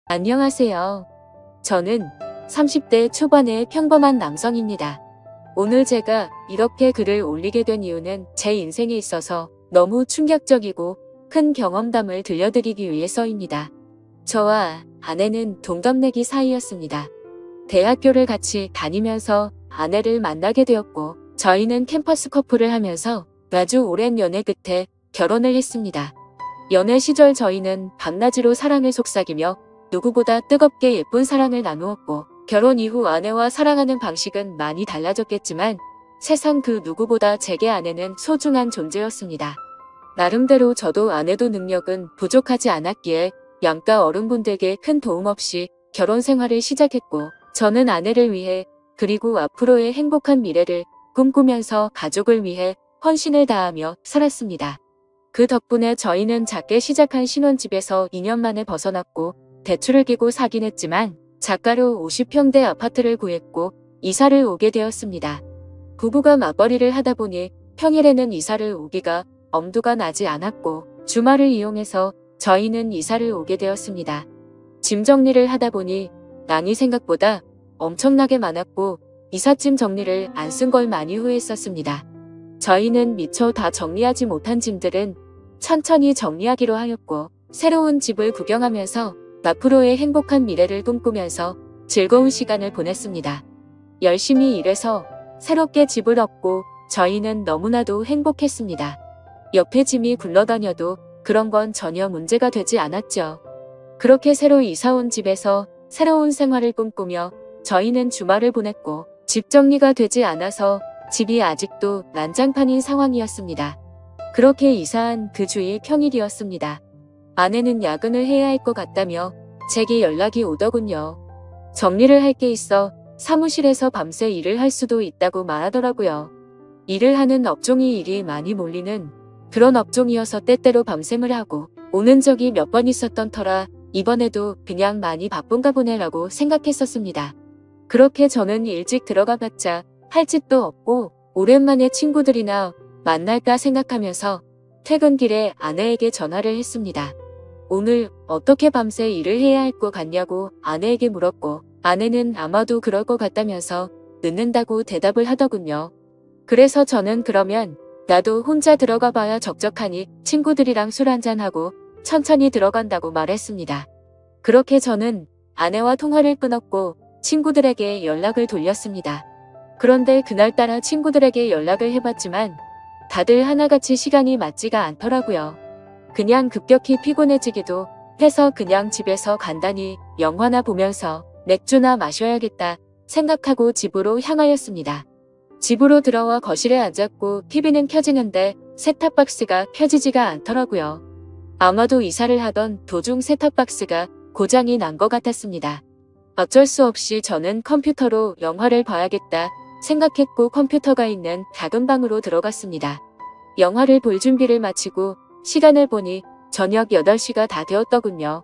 안녕하세요. 저는 30대 초반의 평범한 남성입니다. 오늘 제가 이렇게 글을 올리게 된 이유는 제 인생에 있어서 너무 충격적이고 큰 경험담을 들려드리기 위해서입니다. 저와 아내는 동갑내기 사이였습니다. 대학교를 같이 다니면서 아내를 만나게 되었고 저희는 캠퍼스 커플을 하면서 아주 오랜 연애 끝에 결혼을 했습니다. 연애 시절 저희는 밤낮으로 사랑을 속삭이며 누구보다 뜨겁게 예쁜 사랑을 나누었고 결혼 이후 아내와 사랑하는 방식은 많이 달라졌겠지만 세상 그 누구보다 제게 아내는 소중한 존재였습니다. 나름대로 저도 아내도 능력은 부족하지 않았기에 양가 어른분들께 큰 도움 없이 결혼 생활을 시작했고 저는 아내를 위해 그리고 앞으로의 행복한 미래를 꿈꾸면서 가족을 위해 헌신을 다하며 살았습니다. 그 덕분에 저희는 작게 시작한 신혼집에서 2년 만에 벗어났고 대출을 끼고 사긴 했지만 작가로 50평대 아파트를 구했고 이사를 오게 되었습니다. 부부가 맞벌이를 하다 보니 평일에는 이사를 오기가 엄두가 나지 않았고 주말을 이용해서 저희는 이사를 오게 되었습니다. 짐 정리를 하다 보니 양이 생각보다 엄청나게 많았고 이삿짐 정리를 안 쓴 걸 많이 후회했었습니다. 저희는 미처 다 정리하지 못한 짐들은 천천히 정리하기로 하였고 새로운 집을 구경하면서 앞으로의 행복한 미래를 꿈꾸면서 즐거운 시간을 보냈습니다. 열심히 일해서 새롭게 집을 얻고 저희는 너무나도 행복했습니다. 옆에 짐이 굴러다녀도 그런 건 전혀 문제가 되지 않았죠. 그렇게 새로 이사온 집에서 새로운 생활을 꿈꾸며 저희는 주말을 보냈고 집 정리가 되지 않아서 집이 아직도 난장판인 상황이었습니다. 그렇게 이사한 그 주일 평일이었습니다. 아내는 야근을 해야 할 것 같다며 제게 연락이 오더군요. 정리를 할 게 있어 사무실에서 밤새 일을 할 수도 있다고 말하더라고요. 일을 하는 업종이 일이 많이 몰리는 그런 업종이어서 때때로 밤샘을 하고 오는 적이 몇 번 있었던 터라 이번에도 그냥 많이 바쁜가 보네라고 생각했었습니다. 그렇게 저는 일찍 들어가 봤자 할 짓도 없고 오랜만에 친구들이나 만날까 생각하면서 퇴근길에 아내에게 전화를 했습니다. 오늘 어떻게 밤새 일을 해야 할 것 같냐고 아내에게 물었고 아내는 아마도 그럴 것 같다면서 늦는다고 대답을 하더군요. 그래서 저는 그러면 나도 혼자 들어가 봐야 적적하니 친구들이랑 술 한잔하고 천천히 들어간다고 말했습니다. 그렇게 저는 아내와 통화를 끊었고 친구들에게 연락을 돌렸습니다. 그런데 그날따라 친구들에게 연락을 해봤지만 다들 하나같이 시간이 맞지가 않더라고요. 그냥 급격히 피곤해지기도 해서 그냥 집에서 간단히 영화나 보면서 맥주나 마셔야겠다 생각하고 집으로 향하였습니다. 집으로 들어와 거실에 앉았고 TV는 켜지는데 셋탑박스가 켜지지가 않더라고요. 아마도 이사를 하던 도중 셋탑박스가 고장이 난 것 같았습니다. 어쩔 수 없이 저는 컴퓨터로 영화를 봐야겠다 생각했고 컴퓨터가 있는 작은 방으로 들어갔습니다. 영화를 볼 준비를 마치고 시간을 보니 저녁 8시가 다 되었더군요.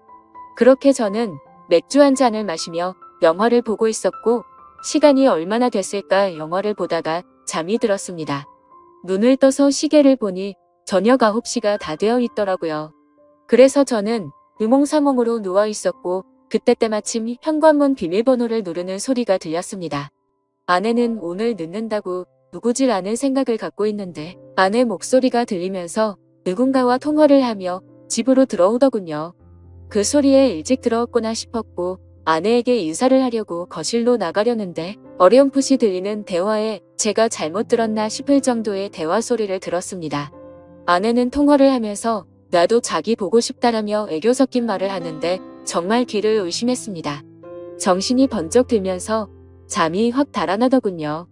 그렇게 저는 맥주 한 잔을 마시며 영화를 보고 있었고 시간이 얼마나 됐을까 영화를 보다가 잠이 들었습니다. 눈을 떠서 시계를 보니 저녁 9시가 다 되어 있더라고요. 그래서 저는 유몽사몽으로 누워 있었고 그때 때마침 현관문 비밀번호를 누르는 소리가 들렸습니다. 아내는 오늘 늦는다고 누구질 않은 생각을 갖고 있는데 아내 목소리가 들리면서 누군가와 통화를 하며 집으로 들어오더군요. 그 소리에 일찍 들어왔구나 싶었고 아내에게 인사를 하려고 거실로 나가려는데 어렴풋이 들리는 대화에 제가 잘못 들었나 싶을 정도의 대화 소리를 들었습니다. 아내는 통화를 하면서 나도 자기 보고 싶다라며 애교 섞인 말을 하는데 정말 귀를 의심했습니다. 정신이 번쩍 들면서 잠이 확 달아나더군요.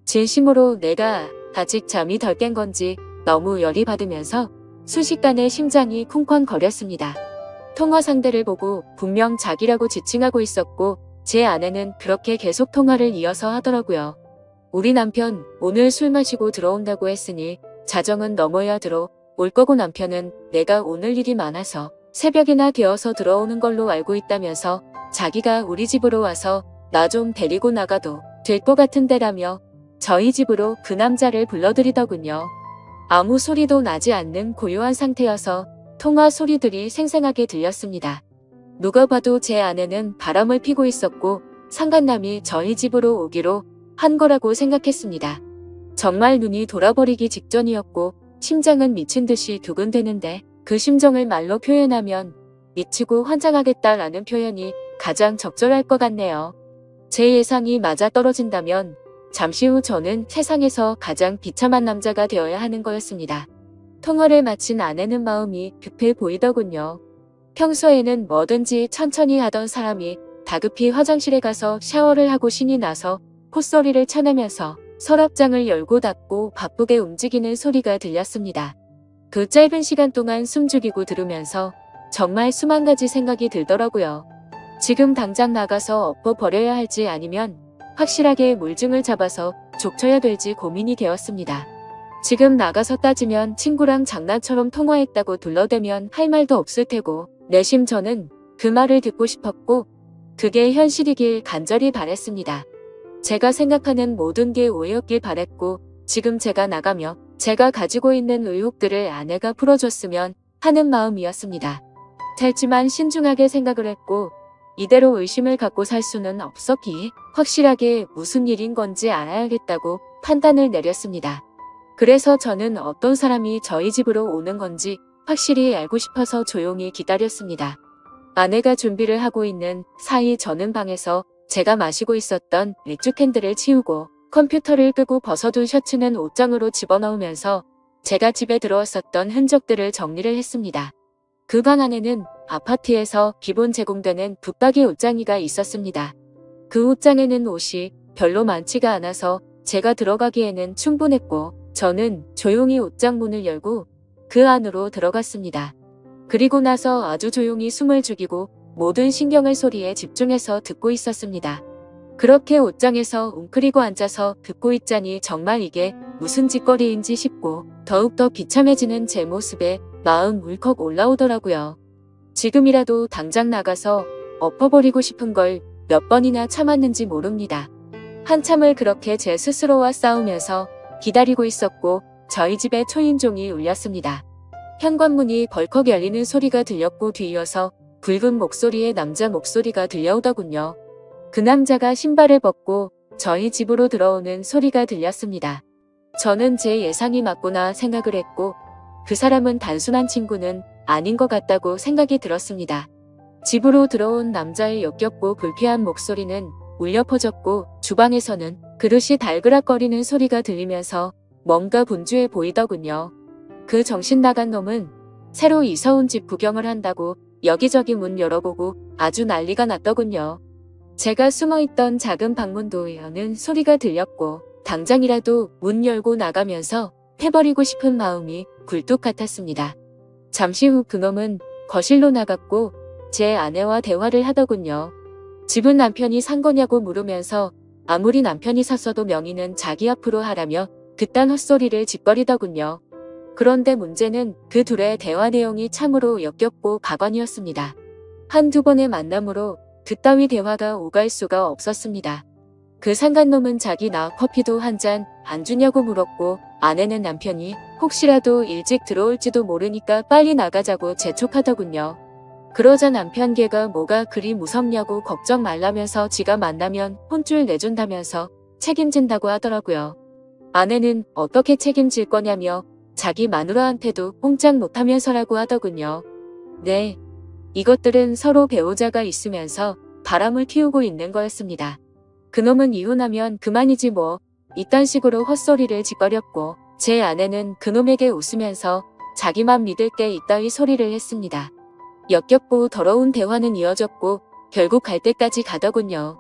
진심으로 내가 아직 잠이 덜 깬 건지 너무 열이 받으면서 순식간에 심장이 쿵쾅거렸습니다. 통화 상대를 보고 분명 자기라고 지칭하고 있었고 제 아내는 그렇게 계속 통화를 이어서 하더라고요. 우리 남편 오늘 술 마시고 들어온다고 했으니 자정은 넘어야 들어올 거고 남편은 내가 오늘 일이 많아서 새벽이나 되어서 들어오는 걸로 알고 있다면서 자기가 우리 집으로 와서 나 좀 데리고 나가도 될 것 같은데라며 저희 집으로 그 남자를 불러들이더군요. 아무 소리도 나지 않는 고요한 상태여서 통화 소리들이 생생하게 들렸습니다. 누가 봐도 제 아내는 바람을 피고 있었고 상간남이 저희 집으로 오기로 한 거라고 생각했습니다. 정말 눈이 돌아버리기 직전이었고 심장은 미친 듯이 두근대는데 그 심정을 말로 표현하면 미치고 환장하겠다라는 표현이 가장 적절할 것 같네요. 제 예상이 맞아떨어진다면 잠시 후 저는 세상에서 가장 비참한 남자가 되어야 하는 거였습니다. 통화를 마친 아내는 마음이 급해 보이더군요. 평소에는 뭐든지 천천히 하던 사람이 다급히 화장실에 가서 샤워를 하고 신이 나서 콧소리를 쳐내면서 서랍장을 열고 닫고 바쁘게 움직이는 소리가 들렸습니다. 그 짧은 시간 동안 숨죽이고 들으면서 정말 수만 가지 생각이 들더라고요. 지금 당장 나가서 엎어버려야 할지 아니면 확실하게 물증을 잡아서 족쳐야 될지 고민이 되었습니다. 지금 나가서 따지면 친구랑 장난처럼 통화했다고 둘러대면 할 말도 없을 테고 내심 저는 그 말을 듣고 싶었고 그게 현실이길 간절히 바랬습니다. 제가 생각하는 모든 게 오해였길 바랬고 지금 제가 나가며 제가 가지고 있는 의혹들을 아내가 풀어줬으면 하는 마음이었습니다. 짧지만 신중하게 생각을 했고 이대로 의심을 갖고 살 수는 없었기에 확실하게 무슨 일인 건지 알아야겠다고 판단을 내렸습니다. 그래서 저는 어떤 사람이 저희 집으로 오는 건지 확실히 알고 싶어서 조용히 기다렸습니다. 아내가 준비를 하고 있는 사이 저는 방에서 제가 마시고 있었던 맥주 캔들을 치우고 컴퓨터를 끄고 벗어둔 셔츠는 옷장으로 집어넣으면서 제가 집에 들어왔었던 흔적들을 정리를 했습니다. 그 방 안에는 아파트에서 기본 제공되는 붙박이 옷장이가 있었습니다. 그 옷장에는 옷이 별로 많지가 않아서 제가 들어가기에는 충분했고 저는 조용히 옷장 문을 열고 그 안으로 들어갔습니다. 그리고 나서 아주 조용히 숨을 죽이고 모든 신경을 소리에 집중해서 듣고 있었습니다. 그렇게 옷장에서 웅크리고 앉아서 듣고 있자니 정말 이게 무슨 짓거리인지 싶고 더욱더 비참해지는 제 모습에 마음 울컥 올라오더라고요. 지금이라도 당장 나가서 엎어버리고 싶은 걸 몇 번이나 참았는지 모릅니다. 한참을 그렇게 제 스스로와 싸우면서 기다리고 있었고 저희 집에 초인종이 울렸습니다. 현관문이 벌컥 열리는 소리가 들렸고 뒤이어서 굵은 목소리의 남자 목소리가 들려오더군요. 그 남자가 신발을 벗고 저희 집으로 들어오는 소리가 들렸습니다. 저는 제 예상이 맞구나 생각을 했고 그 사람은 단순한 친구는 아닌 것 같다고 생각이 들었습니다. 집으로 들어온 남자의 역겹고 불쾌한 목소리는 울려 퍼졌고 주방에서는 그릇이 달그락거리는 소리가 들리면서 뭔가 분주해 보이더군요. 그 정신 나간 놈은 새로 이사 온 집 구경을 한다고 여기저기 문 열어보고 아주 난리가 났더군요. 제가 숨어있던 작은 방문도 여는 소리가 들렸고 당장이라도 문 열고 나가면서 패버리고 싶은 마음이 굴뚝 같았습니다. 잠시 후 그놈은 거실로 나갔고 제 아내와 대화를 하더군요. 집은 남편이 산 거냐고 물으면서 아무리 남편이 샀어도 명의는 자기 앞으로 하라며 그딴 헛소리를 짓거리더군요. 그런데 문제는 그 둘의 대화 내용이 참으로 역겹고 가관이었습니다. 한두 번의 만남으로 그따위 대화가 오갈 수가 없었습니다. 그 상간놈은 자기 나 커피도 한 잔 안 주냐고 물었고 아내는 남편이 혹시라도 일찍 들어올지도 모르니까 빨리 나가자고 재촉하더군요. 그러자 남편 걔가 뭐가 그리 무섭냐고 걱정 말라면서 지가 만나면 혼쭐 내준다면서 책임진다고 하더라고요. 아내는 어떻게 책임질 거냐며 자기 마누라한테도 꼼짝 못하면서라고 하더군요. 네, 이것들은 서로 배우자가 있으면서 바람을 피우고 있는 거였습니다. 그놈은 이혼하면 그만이지 뭐 이딴 식으로 헛소리를 짓거렸고 제 아내는 그놈에게 웃으면서 자기만 믿을 게 이따위 소리를 했습니다. 역겹고 더러운 대화는 이어졌고 결국 갈 때까지 가더군요.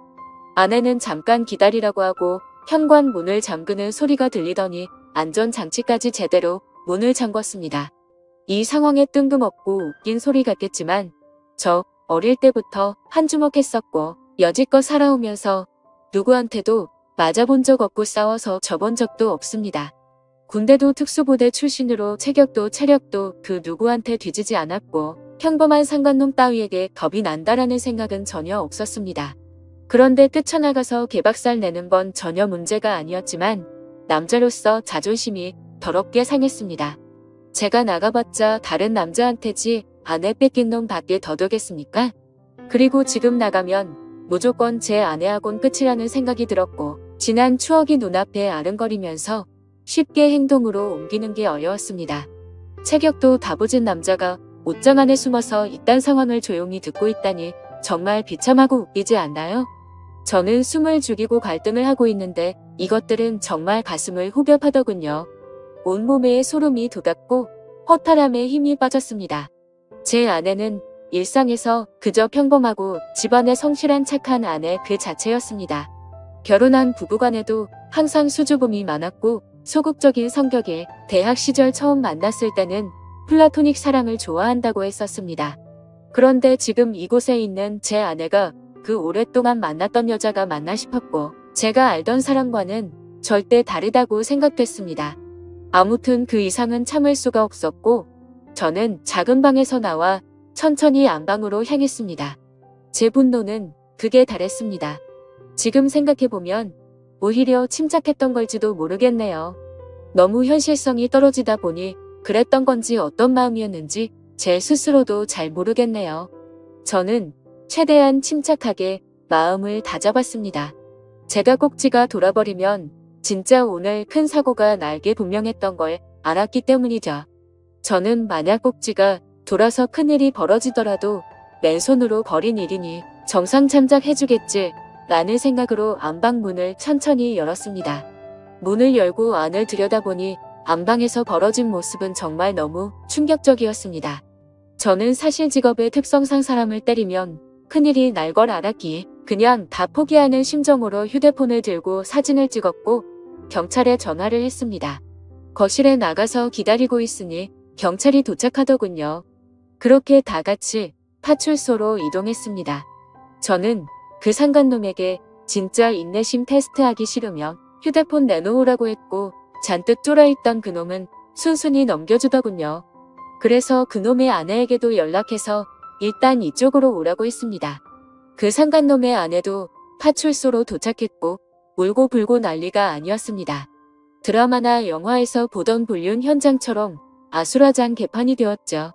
아내는 잠깐 기다리라고 하고 현관 문을 잠그는 소리가 들리더니 안전장치까지 제대로 문을 잠궜습니다. 이 상황에 뜬금없고 웃긴 소리 같겠지만 저 어릴 때부터 한주먹했었고 여지껏 살아오면서 누구한테도 맞아본 적 없고 싸워서 져본 적도 없습니다. 군대도 특수부대 출신으로 체격도 체력도 그 누구한테 뒤지지 않았고 평범한 상관놈 따위에게 겁이 난다라는 생각은 전혀 없었습니다. 그런데 뛰쳐나가서 개박살 내는 건 전혀 문제가 아니었지만 남자로서 자존심이 더럽게 상했습니다. 제가 나가봤자 다른 남자한테지 아내 뺏긴 놈 밖에 더 되겠습니까? 그리고 지금 나가면 무조건 제 아내하곤 끝이라는 생각이 들었고 지난 추억이 눈앞에 아른거리면서 쉽게 행동으로 옮기는 게 어려웠습니다. 체격도 다부진 남자가 옷장 안에 숨어서 이딴 상황을 조용히 듣고 있다니 정말 비참하고 웃기지 않나요? 저는 숨을 죽이고 갈등을 하고 있는데 이것들은 정말 가슴을 후벼파더군요. 온몸에 소름이 돋았고 허탈함에 힘이 빠졌습니다. 제 아내는 일상에서 그저 평범하고 집안에 성실한 착한 아내 그 자체였습니다. 결혼한 부부간에도 항상 수줍음이 많았고 소극적인 성격에 대학 시절 처음 만났을 때는 플라토닉 사랑을 좋아한다고 했었습니다. 그런데 지금 이곳에 있는 제 아내가 그 오랫동안 만났던 여자가 맞나 싶었고 제가 알던 사람과는 절대 다르다고 생각됐습니다. 아무튼 그 이상은 참을 수가 없었고 저는 작은 방에서 나와 천천히 안방으로 향했습니다. 제 분노는 극에 달했습니다. 지금 생각해보면 오히려 침착했던 걸지도 모르겠네요. 너무 현실성이 떨어지다 보니 그랬던 건지 어떤 마음이었는지 제 스스로도 잘 모르겠네요. 저는 최대한 침착하게 마음을 다잡았습니다. 제가 꼭지가 돌아버리면 진짜 오늘 큰 사고가 날게 분명했던 걸 알았기 때문이죠. 저는 만약 꼭지가 돌아서 큰일이 벌어지더라도 맨손으로 벌인 일이니 정상 참작해주겠지 라는 생각으로 안방 문을 천천히 열었습니다. 문을 열고 안을 들여다보니 안방에서 벌어진 모습은 정말 너무 충격적이었습니다. 저는 사실 직업의 특성상 사람을 때리면 큰일이 날 걸 알았기에 그냥 다 포기하는 심정으로 휴대폰을 들고 사진을 찍었고 경찰에 전화를 했습니다. 거실에 나가서 기다리고 있으니 경찰이 도착하더군요. 그렇게 다 같이 파출소로 이동했습니다. 저는 그 상간놈에게 진짜 인내심 테스트하기 싫으면 휴대폰 내놓으라고 했고 잔뜩 쫄아있던 그놈은 순순히 넘겨주더군요. 그래서 그놈의 아내에게도 연락해서 일단 이쪽으로 오라고 했습니다. 그 상간놈의 아내도 파출소로 도착했고 울고불고 난리가 아니었습니다. 드라마나 영화에서 보던 불륜 현장처럼 아수라장 개판이 되었죠.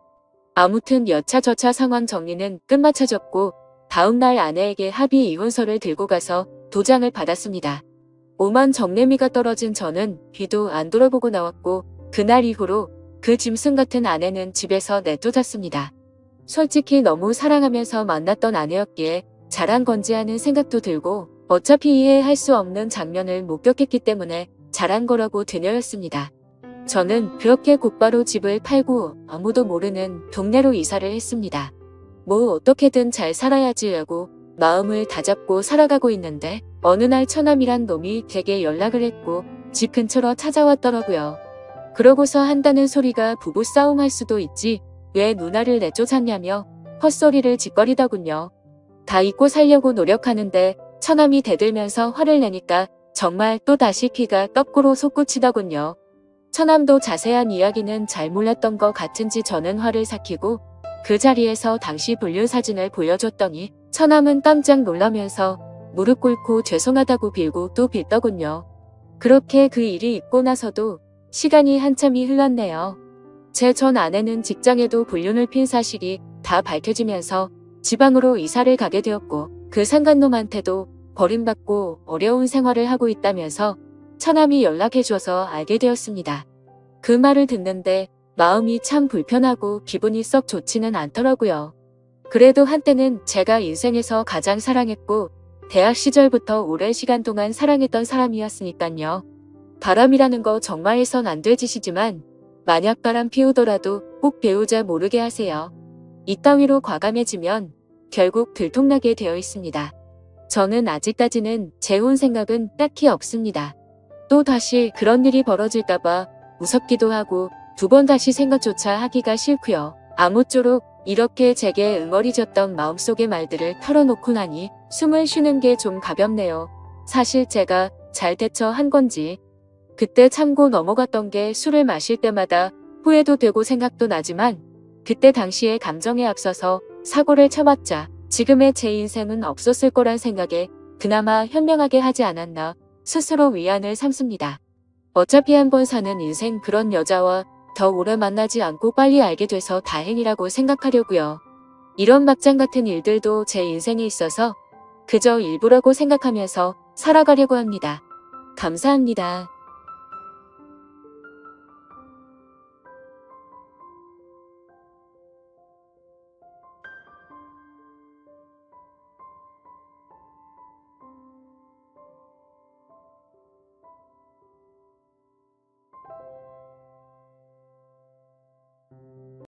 아무튼 여차저차 상황 정리는 끝마쳐졌고 다음날 아내에게 합의 이혼서를 들고 가서 도장을 받았습니다. 오만 정내미가 떨어진 저는 뒤도 안 돌아보고 나왔고 그날 이후로 그 짐승 같은 아내는 집에서 내쫓았습니다. 솔직히 너무 사랑하면서 만났던 아내였기에 잘한 건지 하는 생각도 들고 어차피 이해할 수 없는 장면을 목격했기 때문에 잘한 거라고 되뇌었습니다. 저는 그렇게 곧바로 집을 팔고 아무도 모르는 동네로 이사를 했습니다. 뭐 어떻게든 잘 살아야지 하고 마음을 다잡고 살아가고 있는데 어느 날 처남이란 놈이 제게 연락을 했고 집 근처로 찾아왔더라고요. 그러고서 한다는 소리가 부부싸움 할 수도 있지 왜 누나를 내쫓았냐며 헛소리를 짓거리더군요. 다 잊고 살려고 노력하는데 처남이 대들면서 화를 내니까 정말 또다시 피가 거꾸로 솟구치더군요. 처남도 자세한 이야기는 잘 몰랐던 것 같은지 저는 화를 삭히고 그 자리에서 당시 불륜 사진을 보여줬더니 처남은 깜짝 놀라면서 무릎 꿇고 죄송하다고 빌고 또 빌더군요. 그렇게 그 일이 있고 나서도 시간이 한참이 흘렀네요. 제 전 아내는 직장에도 불륜을 핀 사실이 다 밝혀지면서 지방으로 이사를 가게 되었고 그 상간놈한테도 버림받고 어려운 생활을 하고 있다면서 처남이 연락해줘서 알게 되었습니다. 그 말을 듣는데 마음이 참 불편하고 기분이 썩 좋지는 않더라고요. 그래도 한때는 제가 인생에서 가장 사랑했고 대학 시절부터 오랜 시간 동안 사랑했던 사람이었으니깐요. 바람이라는 거 정말 해선 안 될 짓이지만 만약 바람 피우더라도 꼭 배우자 모르게 하세요. 이따위로 과감해지면 결국 들통나게 되어 있습니다. 저는 아직까지는 재혼 생각은 딱히 없습니다. 또 다시 그런 일이 벌어질까봐 무섭기도 하고 두 번 다시 생각조차 하기가 싫고요. 아무쪼록 이렇게 제게 응어리졌던 마음속의 말들을 털어놓고 나니 숨을 쉬는 게 좀 가볍네요. 사실 제가 잘 대처한 건지 그때 참고 넘어갔던 게 술을 마실 때마다 후회도 되고 생각도 나지만 그때 당시의 감정에 앞서서 사고를 쳐봤자 지금의 제 인생은 없었을 거란 생각에 그나마 현명하게 하지 않았나 스스로 위안을 삼습니다. 어차피 한 번 사는 인생 그런 여자와 더 오래 만나지 않고 빨리 알게 돼서 다행이라고 생각하려고요. 이런 막장 같은 일들도 제 인생에 있어서 그저 일부라고 생각하면서 살아가려고 합니다. 감사합니다.